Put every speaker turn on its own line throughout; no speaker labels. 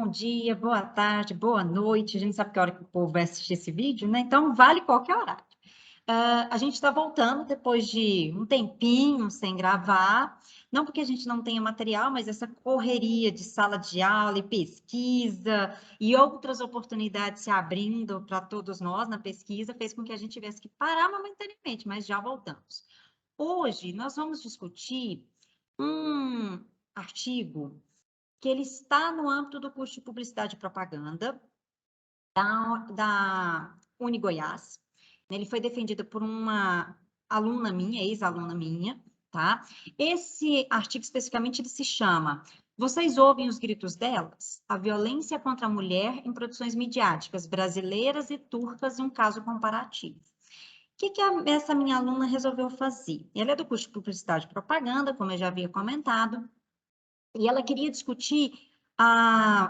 bom dia, boa tarde, boa noite. A gente sabe que a hora que o povo vai assistir esse vídeo, né? Então, vale qualquer horário. A gente está voltando depois de um tempinho sem gravar, não porque a gente não tenha material, mas essa correria de sala de aula e pesquisa e outras oportunidades se abrindo para todos nós na pesquisa fez com que a gente tivesse que parar momentaneamente, mas já voltamos. Hoje, nós vamos discutir um artigo que ele está no âmbito do curso de Publicidade e Propaganda da UniGoiás. Ele foi defendido por uma aluna minha, ex-aluna minha, tá? Esse artigo especificamente ele se chama Vocês ouvem os gritos delas? A violência contra a mulher em produções midiáticas brasileiras e turcas em um caso comparativo. O que essa minha aluna resolveu fazer? Ela é do curso de Publicidade e Propaganda, como eu já havia comentado, e ela queria discutir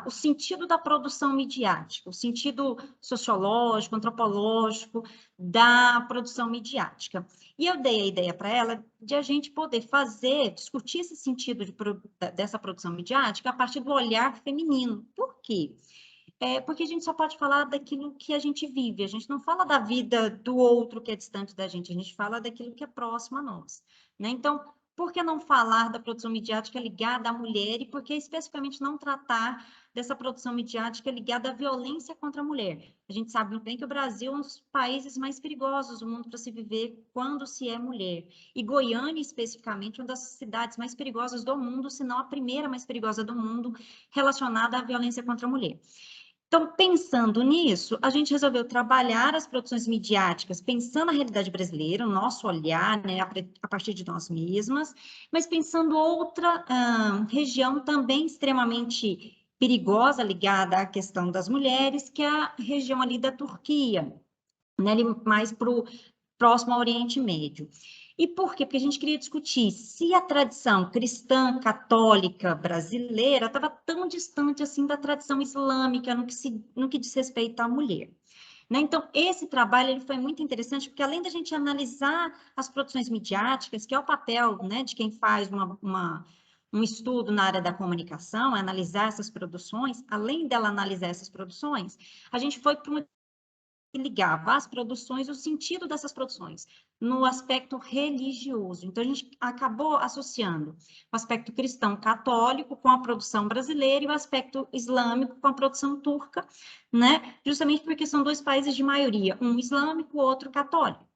o sentido da produção midiática, o sentido sociológico, antropológico da produção midiática. E eu dei a ideia para ela de a gente poder discutir esse sentido dessa produção midiática a partir do olhar feminino. Por quê? Porque a gente só pode falar daquilo que a gente vive, a gente não fala da vida do outro que é distante da gente, a gente fala daquilo que é próximo a nós, né? Então, por que não falar da produção midiática ligada à mulher e por que especificamente não tratar dessa produção midiática ligada à violência contra a mulher? A gente sabe muito bem que o Brasil é um dos países mais perigosos do mundo para se viver quando se é mulher. E Goiânia, especificamente, é uma das cidades mais perigosas do mundo, se não a primeira mais perigosa do mundo, relacionada à violência contra a mulher. Então, pensando nisso, a gente resolveu trabalhar as produções midiáticas, pensando na realidade brasileira, o nosso olhar, né, a partir de nós mesmas, mas pensando outra região também extremamente perigosa, ligada à questão das mulheres, que é a região ali da Turquia, né, ali mais para o próximo ao Oriente Médio. E por quê? Porque a gente queria discutir se a tradição cristã católica brasileira estava tão distante assim da tradição islâmica no que diz respeito à mulher. Né? Então, esse trabalho ele foi muito interessante, porque além da gente analisar as produções midiáticas, que é o papel, né, de quem faz um estudo na área da comunicação, é analisar essas produções, além dela analisar essas produções, a gente foi para que ligava as produções, o sentido dessas produções, no aspecto religioso. Então, a gente acabou associando o aspecto cristão católico com a produção brasileira e o aspecto islâmico com a produção turca, né? Justamente porque são dois países de maioria, um islâmico, outro católico.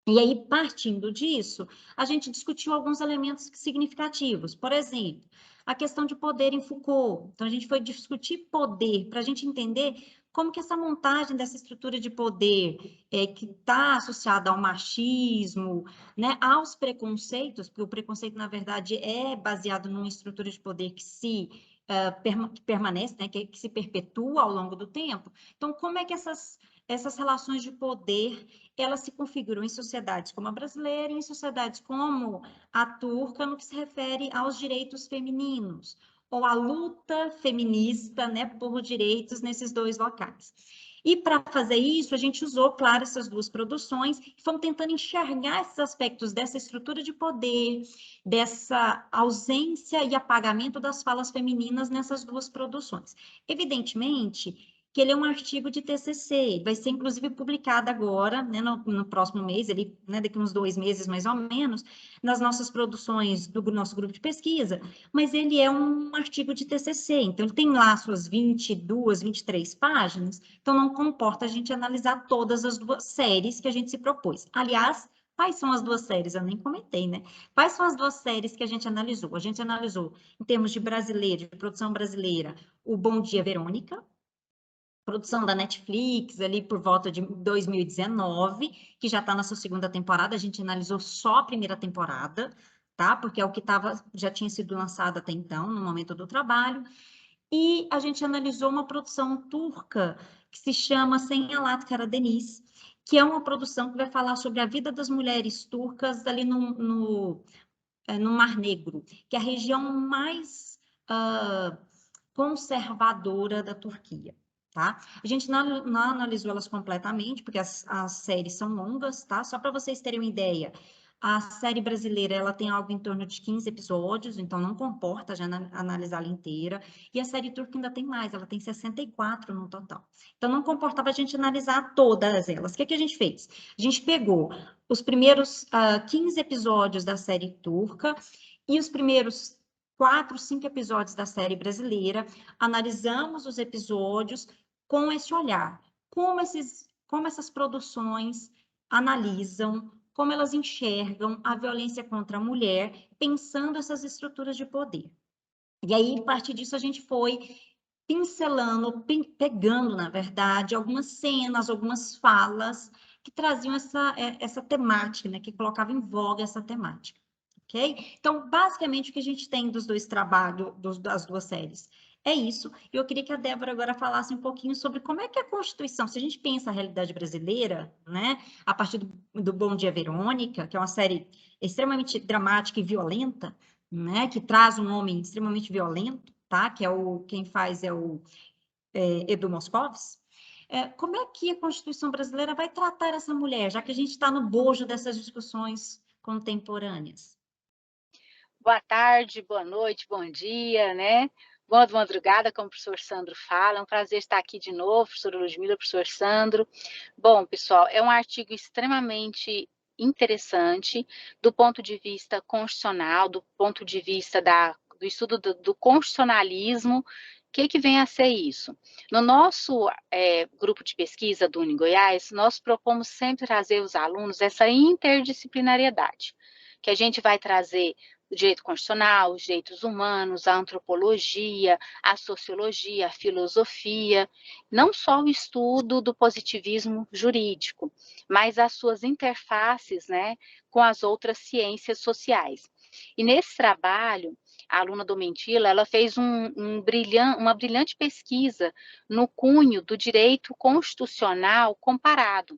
E aí, partindo disso, a gente discutiu alguns elementos significativos. Por exemplo, a questão de poder em Foucault. Então, a gente foi discutir poder para a gente entender como que essa montagem dessa estrutura de poder que está associada ao machismo, né, aos preconceitos, porque o preconceito, na verdade, é baseado numa estrutura de poder que permanece, né, que se perpetua ao longo do tempo. Então, como é que essas relações de poder elas se configuram em sociedades como a brasileira e em sociedades como a turca, no que se refere aos direitos femininos, ou a luta feminista, né, por direitos nesses dois locais. E para fazer isso, a gente usou, claro, essas duas produções e fomos tentando enxergar esses aspectos dessa estrutura de poder, dessa ausência e apagamento das falas femininas nessas duas produções. Evidentemente, que ele é um artigo de TCC, vai ser inclusive publicado agora, né, no próximo mês, ele, né, daqui uns 2 meses mais ou menos, nas nossas produções do nosso grupo de pesquisa, mas ele é um artigo de TCC, então ele tem lá suas 22, 23 páginas, então não comporta a gente analisar todas as duas séries que a gente se propôs. Aliás, quais são as duas séries? Eu nem comentei, né? Quais são as duas séries que a gente analisou? A gente analisou, em termos de brasileiro, de produção brasileira, o Bom Dia, Verônica, produção da Netflix, ali por volta de 2019, que já está na sua segunda temporada, a gente analisou só a primeira temporada, tá? Porque é o que já tinha sido lançado até então, no momento do trabalho, e a gente analisou uma produção turca que se chama Senyalat Karadeniz, que é uma produção que vai falar sobre a vida das mulheres turcas ali no Mar Negro, que é a região mais conservadora da Turquia. Tá? A gente não analisou elas completamente, porque as séries são longas, tá? Só para vocês terem uma ideia, A série brasileira, ela tem algo em torno de 15 episódios, então não comporta já analisá-la inteira. E a série turca ainda tem mais, ela tem 64 no total. Então não comportava a gente analisar todas elas. O que a gente fez? A gente pegou os primeiros 15 episódios da série turca e os primeiros 4, 5 episódios da série brasileira, analisamos os episódios com esse olhar. Como essas produções analisam, como elas enxergam a violência contra a mulher, pensando essas estruturas de poder. E aí, a partir disso, a gente foi pincelando, pegando, na verdade, algumas cenas, algumas falas que traziam essa temática, né, que colocavam em voga essa temática. Ok? Então, basicamente, o que a gente tem dos dois trabalhos, das duas séries, é isso. Eu queria que a Débora agora falasse um pouquinho sobre como é que a Constituição, se a gente pensa a realidade brasileira, né, a partir do Bom Dia Verônica, que é uma série extremamente dramática e violenta, né, que traz um homem extremamente violento, tá, que quem faz é o Edu Moscovis. Como é que a Constituição brasileira vai tratar essa mulher, já que a gente está no bojo dessas discussões contemporâneas?
Boa tarde, boa noite, bom dia, né? Boa madrugada, como o professor Sandro fala. É um prazer estar aqui de novo, professora Ludmila, professor Sandro. Bom, pessoal, é um artigo extremamente interessante do ponto de vista constitucional, do ponto de vista do estudo do constitucionalismo. O que vem a ser isso? No nosso grupo de pesquisa do Uni Goiás, nós propomos sempre trazer os alunos essa interdisciplinariedade, que a gente vai trazer o direito constitucional, os direitos humanos, a antropologia, a sociologia, a filosofia, não só o estudo do positivismo jurídico, mas as suas interfaces, né, com as outras ciências sociais. E nesse trabalho, a aluna Domentila, ela fez uma brilhante pesquisa no cunho do direito constitucional comparado,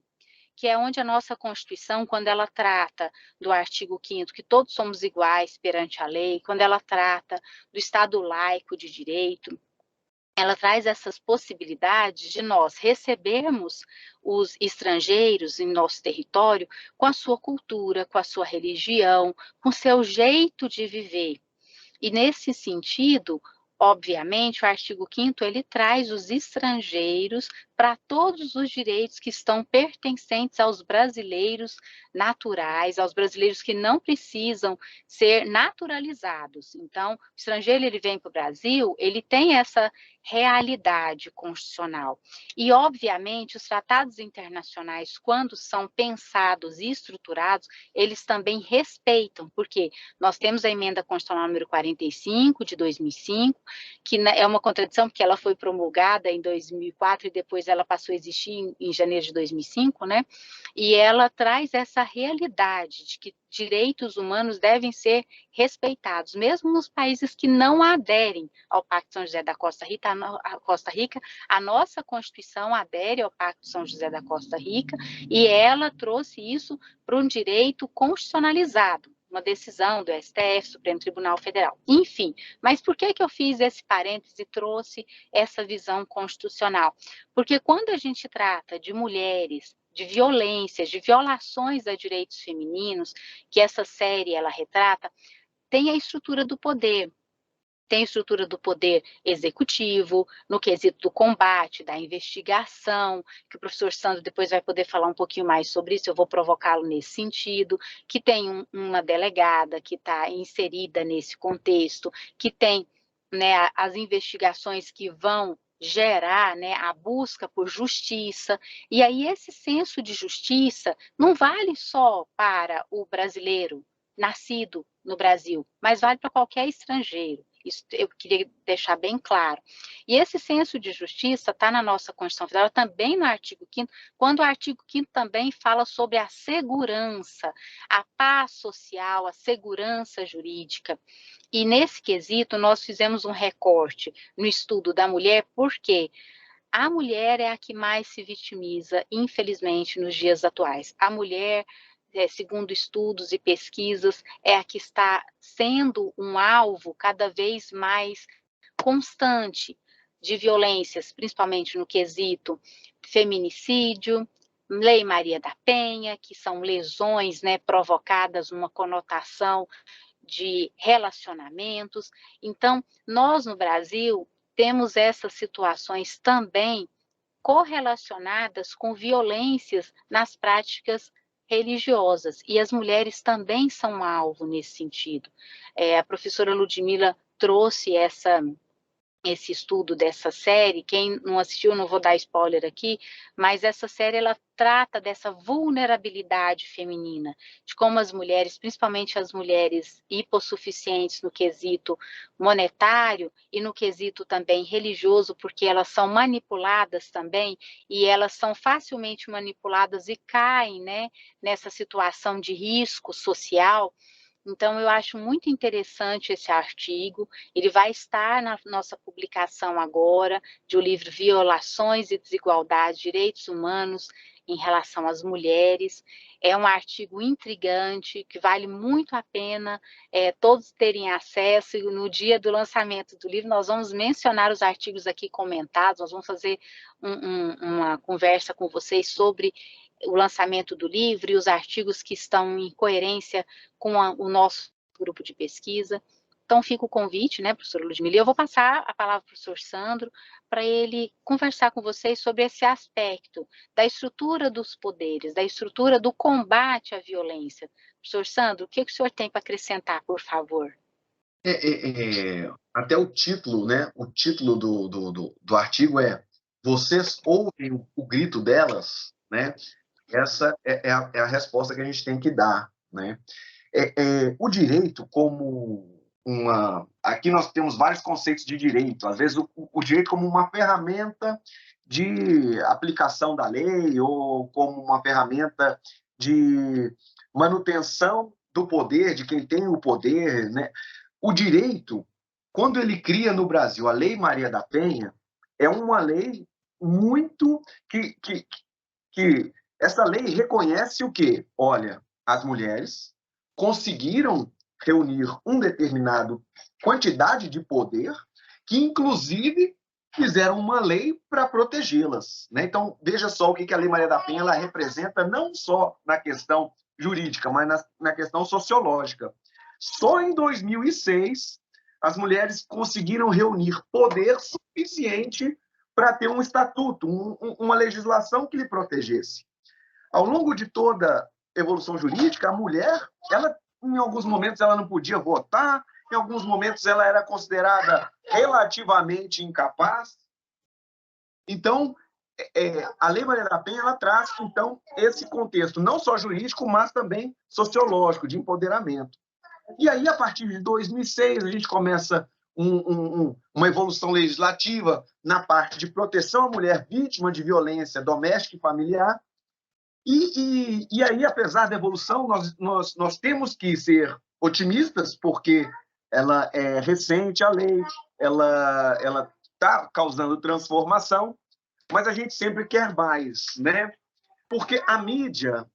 que é onde a nossa Constituição, quando ela trata do artigo 5º, que todos somos iguais perante a lei, quando ela trata do Estado laico de direito, ela traz essas possibilidades de nós recebermos os estrangeiros em nosso território com a sua cultura, com a sua religião, com o seu jeito de viver. E nesse sentido, obviamente, o artigo 5º ele traz os estrangeiros para todos os direitos que estão pertencentes aos brasileiros naturais, aos brasileiros que não precisam ser naturalizados. Então, o estrangeiro ele vem para o Brasil, ele tem essa realidade constitucional. E, obviamente, os tratados internacionais, quando são pensados e estruturados, eles também respeitam, porque nós temos a emenda constitucional número 45 de 2005, que é uma contradição porque ela foi promulgada em 2004 e depois ela passou a existir em janeiro de 2005, né? E ela traz essa realidade de que direitos humanos devem ser respeitados, mesmo nos países que não aderem ao Pacto de São José da Costa Rica, a nossa Constituição adere ao Pacto de São José da Costa Rica e ela trouxe isso para um direito constitucionalizado, uma decisão do STF, Supremo Tribunal Federal. Enfim, mas por que eu fiz esse parêntese e trouxe essa visão constitucional? Porque quando a gente trata de mulheres, de violências, de violações a direitos femininos, que essa série ela retrata, tem a estrutura do poder. Tem a estrutura do poder executivo, no quesito do combate, da investigação, que o professor Sandro depois vai poder falar um pouquinho mais sobre isso, eu vou provocá-lo nesse sentido, que tem uma delegada que está inserida nesse contexto, que tem, né, as investigações que vão gerar, né, a busca por justiça, e aí esse senso de justiça não vale só para o brasileiro nascido no Brasil, mas vale para qualquer estrangeiro. Isso eu queria deixar bem claro. E esse senso de justiça está na nossa Constituição Federal, também no artigo 5º, quando o artigo 5º também fala sobre a segurança, a paz social, a segurança jurídica. E nesse quesito, nós fizemos um recorte no estudo da mulher, porque a mulher é a que mais se vitimiza, infelizmente, nos dias atuais. A mulher, segundo estudos e pesquisas, é a que está sendo um alvo cada vez mais constante de violências, principalmente no quesito feminicídio, Lei Maria da Penha, que são lesões, né, provocadas numa conotação de relacionamentos. Então, nós no Brasil temos essas situações também correlacionadas com violências nas práticas religiosas, e as mulheres também são alvo nesse sentido. A professora Ludmila trouxe esse estudo dessa série. Quem não assistiu, não vou dar spoiler aqui, mas essa série ela trata dessa vulnerabilidade feminina, de como as mulheres, principalmente as mulheres hipossuficientes no quesito monetário e no quesito também religioso, porque elas são manipuladas também, e elas são facilmente manipuladas e caem, né, nessa situação de risco social. Então, eu acho muito interessante esse artigo. Ele vai estar na nossa publicação agora, de o livro Violações e Desigualdades, Direitos Humanos em Relação às Mulheres. É um artigo intrigante, que vale muito a pena todos terem acesso. E no dia do lançamento do livro, nós vamos mencionar os artigos aqui comentados, nós vamos fazer uma conversa com vocês sobre o lançamento do livro e os artigos que estão em coerência com o nosso grupo de pesquisa. Então, fica o convite, né, professora Ludmila, e eu vou passar a palavra para o professor Sandro, para ele conversar com vocês sobre esse aspecto da estrutura dos poderes, da estrutura do combate à violência. Professor Sandro, o que o senhor tem para acrescentar, por favor?
Até o título, né? O título do artigo é Vocês ouvem o grito delas, né? Essa é a resposta que a gente tem que dar, né? O direito como uma... Aqui nós temos vários conceitos de direito. Às vezes o direito como uma ferramenta de aplicação da lei ou como uma ferramenta de manutenção do poder, de quem tem o poder, né? O direito, quando ele cria no Brasil a Lei Maria da Penha, é uma lei muito que essa lei reconhece o quê? Olha, as mulheres conseguiram reunir um determinado quantidade de poder que, inclusive, fizeram uma lei para protegê-las, né? Então, veja só o que a Lei Maria da Penha ela representa, não só na questão jurídica, mas na questão sociológica. Só em 2006, as mulheres conseguiram reunir poder suficiente para ter um estatuto, uma legislação que lhe protegesse. Ao longo de toda a evolução jurídica, a mulher, ela, em alguns momentos, ela não podia votar, em alguns momentos ela era considerada relativamente incapaz. Então, a Lei Maria da Penha ela traz, então, esse contexto, não só jurídico, mas também sociológico, de empoderamento. E aí, a partir de 2006, a gente começa uma evolução legislativa na parte de proteção à mulher vítima de violência doméstica e familiar. E aí, apesar da evolução, nós temos que ser otimistas, porque ela é recente, a lei, ela está causando transformação, mas a gente sempre quer mais, né? Porque a mídia,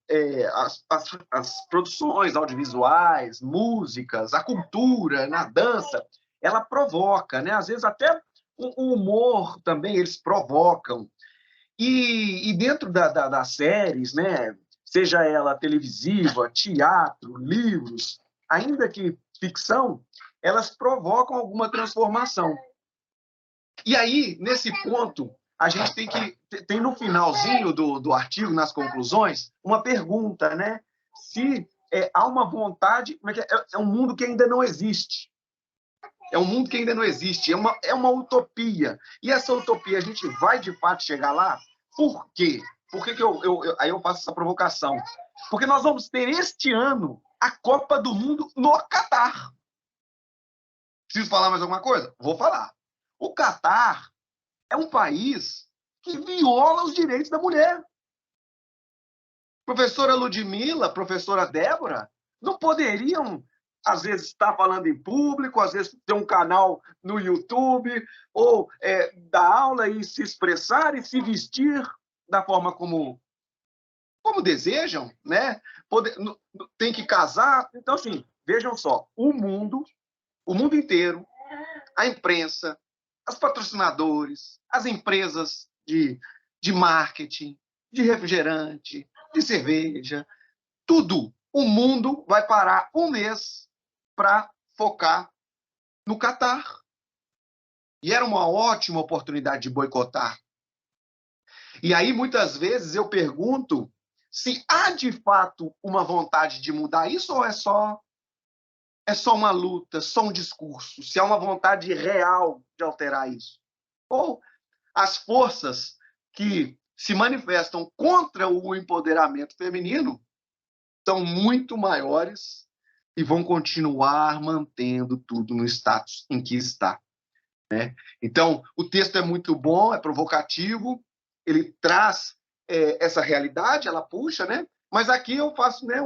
as produções audiovisuais, músicas, a cultura, a dança, ela provoca, né? Às vezes até o humor também eles provocam. E dentro das séries, né? Seja ela televisiva, teatro, livros, ainda que ficção, elas provocam alguma transformação. E aí, nesse ponto, a gente tem no finalzinho do artigo, nas conclusões, uma pergunta, né? Se há uma vontade, é um mundo que ainda não existe. É um mundo que ainda não existe, é uma utopia. E essa utopia, a gente vai de fato chegar lá? Por quê? Por que aí eu faço essa provocação? Porque nós vamos ter este ano a Copa do Mundo no Catar. Preciso falar mais alguma coisa? Vou falar. O Catar é um país que viola os direitos da mulher. Professora Ludmila, professora Débora, não poderiam, às vezes, estar falando em público, às vezes ter um canal no YouTube, ou dar aula e se expressar e se vestir da forma como desejam, né? Tem que casar. Então, assim, vejam só, o mundo inteiro, a imprensa, os patrocinadores, as empresas de marketing, de refrigerante, de cerveja, tudo. O mundo vai parar um mês para focar no Catar. E era uma ótima oportunidade de boicotar. E aí, muitas vezes, eu pergunto se há, de fato, uma vontade de mudar isso ou é só uma luta, só um discurso, se há uma vontade real de alterar isso. Ou as forças que se manifestam contra o empoderamento feminino são muito maiores e vão continuar mantendo tudo no status em que está. Né? Então, o texto é muito bom, é provocativo, ele traz essa realidade, ela puxa, né? Mas aqui eu faço, né,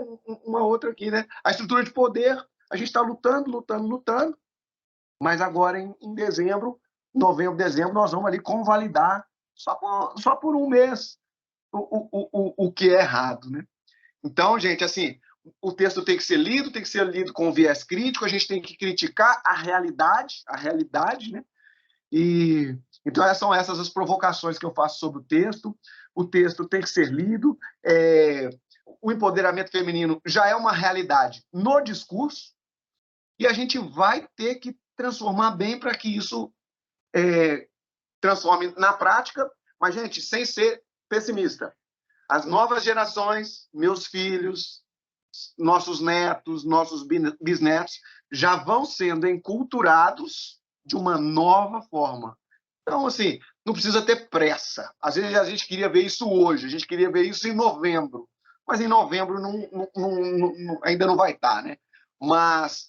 uma outra aqui, né? A estrutura de poder, a gente está lutando, mas agora em dezembro, novembro, dezembro, nós vamos ali convalidar só por um mês o que é errado, né? Então, gente, assim, o texto tem que ser lido com viés crítico, a gente tem que criticar a realidade, né? E então são essas as provocações que eu faço sobre o texto. O texto tem que ser lido. O empoderamento feminino já é uma realidade no discurso e a gente vai ter que transformar bem para que isso transforme na prática, mas, gente, sem ser pessimista. As novas gerações, meus filhos, nossos netos, nossos bisnetos, já vão sendo enculturados de uma nova forma. Então, assim, não precisa ter pressa. Às vezes a gente queria ver isso hoje, a gente queria ver isso em novembro, mas em novembro ainda não vai estar, né? Mas,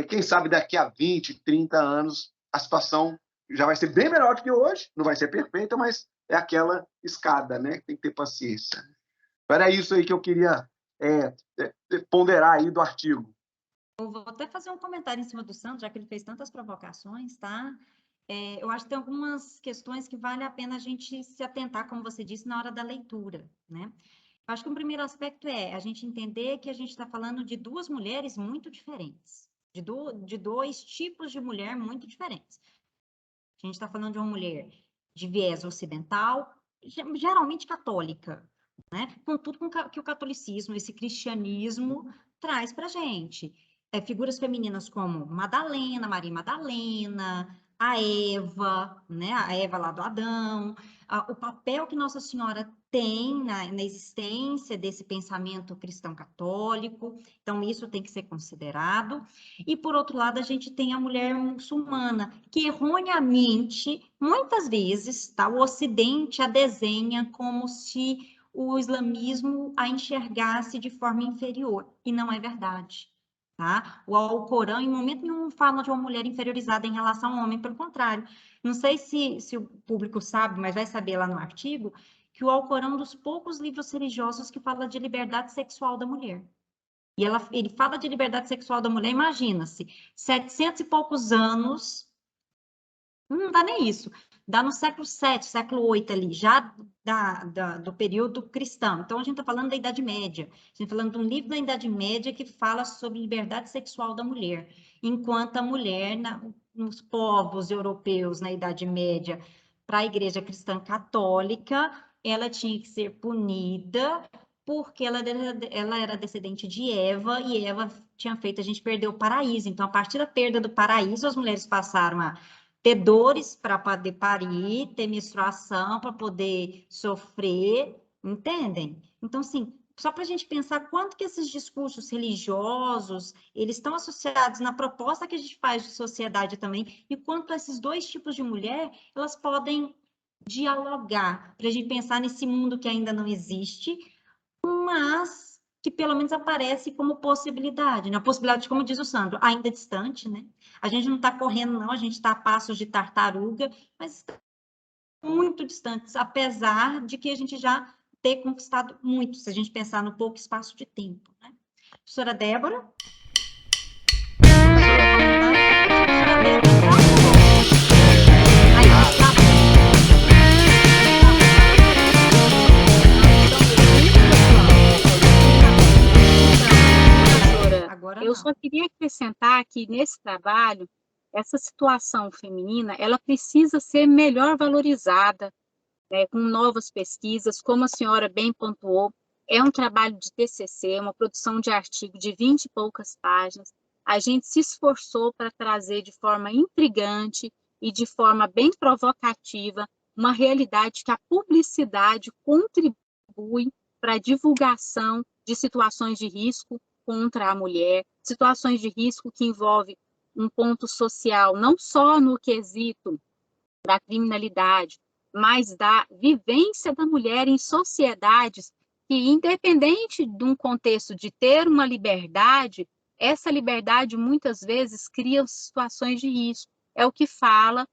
quem sabe daqui a 20, 30 anos, a situação já vai ser bem melhor do que hoje, não vai ser perfeita, mas é aquela escada, né? Tem que ter paciência. Era isso aí que eu queria ponderar aí do artigo.
Eu vou até fazer um comentário em cima do Sandro, já que ele fez tantas provocações, tá? Eu acho que tem algumas questões que vale a pena a gente se atentar, como você disse, na hora da leitura, né? Eu acho que um primeiro aspecto é a gente entender que a gente está falando de duas mulheres muito diferentes, de dois tipos de mulher muito diferentes. A gente está falando de uma mulher de viés ocidental, geralmente católica, né? Com tudo que o catolicismo, esse cristianismo traz para a gente. Figuras femininas como Madalena, Maria Madalena, a Eva, né? A Eva lá do Adão, o papel que Nossa Senhora tem na existência desse pensamento cristão católico, então isso tem que ser considerado. E por outro lado, a gente tem a mulher muçulmana, que erroneamente, muitas vezes, tá, o Ocidente a desenha como se o islamismo a enxergasse de forma inferior, e não é verdade. Tá? O Alcorão, em momento nenhum, fala de uma mulher inferiorizada em relação ao homem, pelo contrário. Não sei se o público sabe, mas vai saber lá no artigo, que o Alcorão é um dos poucos livros religiosos que fala de liberdade sexual da mulher. E ele fala de liberdade sexual da mulher, imagina-se, 700 e poucos anos, não dá nem isso, dá no século VII, século VIII ali, já do período cristão. Então, a gente está falando da Idade Média, a gente está falando de um livro da Idade Média que fala sobre liberdade sexual da mulher, enquanto a mulher, nos povos europeus, na Idade Média, para a Igreja Cristã Católica, ela tinha que ser punida porque ela era descendente de Eva, e Eva tinha feito a gente perder o paraíso. Então, a partir da perda do paraíso, as mulheres passaram a ter dores para poder parir, ter menstruação para poder sofrer, entendem? Então, assim, só para a gente pensar quanto que esses discursos religiosos, eles estão associados na proposta que a gente faz de sociedade também, e quanto esses dois tipos de mulher, elas podem dialogar, para a gente pensar nesse mundo que ainda não existe, mas que pelo menos aparece como possibilidade, né? A possibilidade, como diz o Sandro, ainda distante, né? A gente não está correndo, não, a gente está a passos de tartaruga, mas muito distantes, apesar de que a gente já ter conquistado muito, se a gente pensar no pouco espaço de tempo, né? Professora Débora? Professora Débora,
eu só queria acrescentar que nesse trabalho, essa situação feminina, ela precisa ser melhor valorizada, com novas pesquisas, como a senhora bem pontuou, é um trabalho de TCC, uma produção de artigo de 20 e poucas páginas. A gente se esforçou para trazer de forma intrigante e de forma bem provocativa uma realidade que a publicidade contribui para a divulgação de situações de risco contra a mulher, situações de risco que envolvem um ponto social, não só no quesito da criminalidade, mas da vivência da mulher em sociedades que, independente de um contexto de ter uma liberdade, essa liberdade muitas vezes cria situações de risco. É o que fala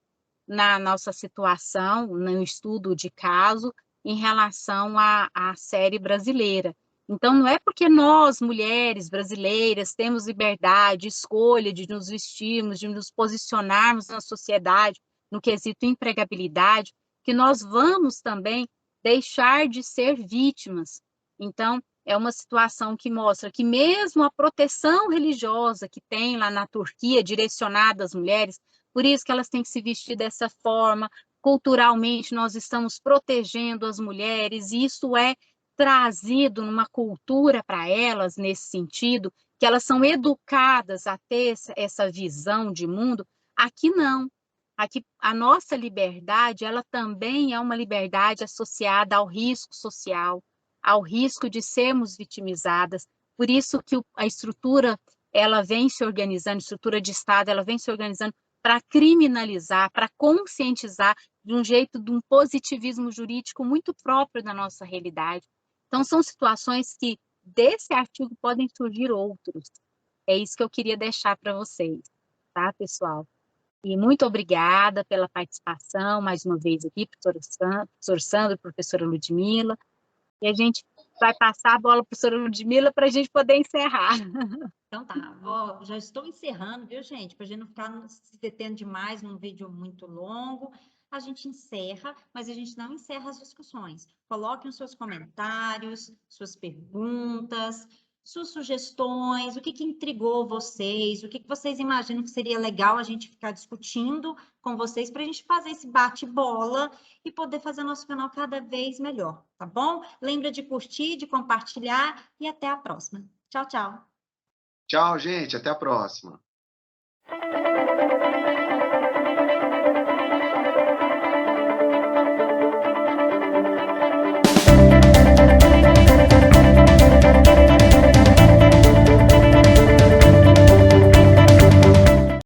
na nossa situação, no estudo de caso, em relação à série brasileira. Então, não é porque nós, mulheres brasileiras, temos liberdade, escolha de nos vestirmos, de nos posicionarmos na sociedade, no quesito empregabilidade, que nós vamos também deixar de ser vítimas. Então, é uma situação que mostra que mesmo a proteção religiosa que tem lá na Turquia, direcionada às mulheres, por isso que elas têm que se vestir dessa forma, culturalmente nós estamos protegendo as mulheres, e isso é trazido numa cultura para elas, nesse sentido, que elas são educadas a ter essa visão de mundo. Aqui não. Aqui, a nossa liberdade, ela também é uma liberdade associada ao risco social, ao risco de sermos vitimizadas. Por isso que a estrutura, ela vem se organizando, a estrutura de Estado, ela vem se organizando para criminalizar, para conscientizar de um jeito, de um positivismo jurídico muito próprio da nossa realidade. Então, são situações que, desse artigo, podem surgir outros. É isso que eu queria deixar para vocês, tá, pessoal? E muito obrigada pela participação, mais uma vez aqui, professor Sandro, professora Ludmila. E a gente vai passar a bola para a professora Ludmila para a gente poder encerrar.
Então tá, já estou encerrando, viu, gente? Para a gente não ficar se detendo demais num vídeo muito longo. A gente encerra, mas a gente não encerra as discussões. Coloquem os seus comentários, suas perguntas, suas sugestões, o que intrigou vocês, o que vocês imaginam que seria legal a gente ficar discutindo com vocês para a gente fazer esse bate-bola e poder fazer nosso canal cada vez melhor, tá bom? Lembra de curtir, de compartilhar e até a próxima. Tchau, tchau.
Tchau, gente. Até a próxima.